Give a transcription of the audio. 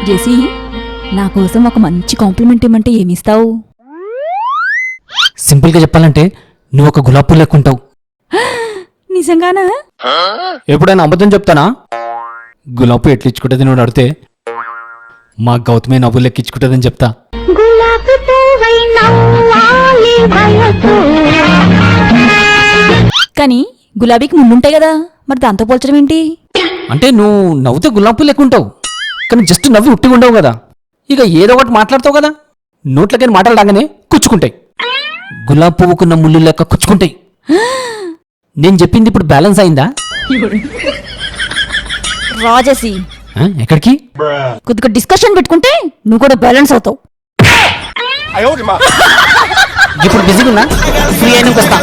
జెసి, నా కోసం ఒక మంచి కాంప్లిమెంట్ ఇమ్మంటే ఏమిస్తావు? సింపుల్గా చెప్పాలంటే నువ్వు ఒక గులాబీ పువ్వు లెక్కుంటావు. నిజంగానా? ఎప్పుడైనా అబద్ధం చెప్తానా? గులాబీ పువ్వు ఎట్లా ఇచ్చుకుంటుంది నువ్వు అడిగితే మా గౌతమే నవ్వు లెక్కించుకుంటుందని చెప్తా. కానీ గులాబీకి ముందుంటాయి కదా, మరి దాంతో పోల్చడం ఏంటి? అంటే నువ్వు నవ్వుతే గులాబీ పువ్వు లెక్కుంటావు, కానీ జస్ట్ నవ్వి ఉట్టిగా ఉండవు కదా. ఇక ఏదో ఒకటి మాట్లాడతావు కదా, నోట్లకైనా మాటలు రాగానే కుచ్చుకుంటాయి. గులాబీ పువ్వుకున్న ముళ్ళు లెక్క కుచ్చుకుంటాయి. నేను చెప్పింది ఇప్పుడు బ్యాలెన్స్ అయిందా? రాజసి, ఎక్కడికి? కొద్దిగా డిస్కషన్ పెట్టుకుంటే నువ్వు కూడా బ్యాలెన్స్ అవుతావు. ఇప్పుడు బిజీగా ఉన్నా, ఫ్రీ అయినాక వస్తా.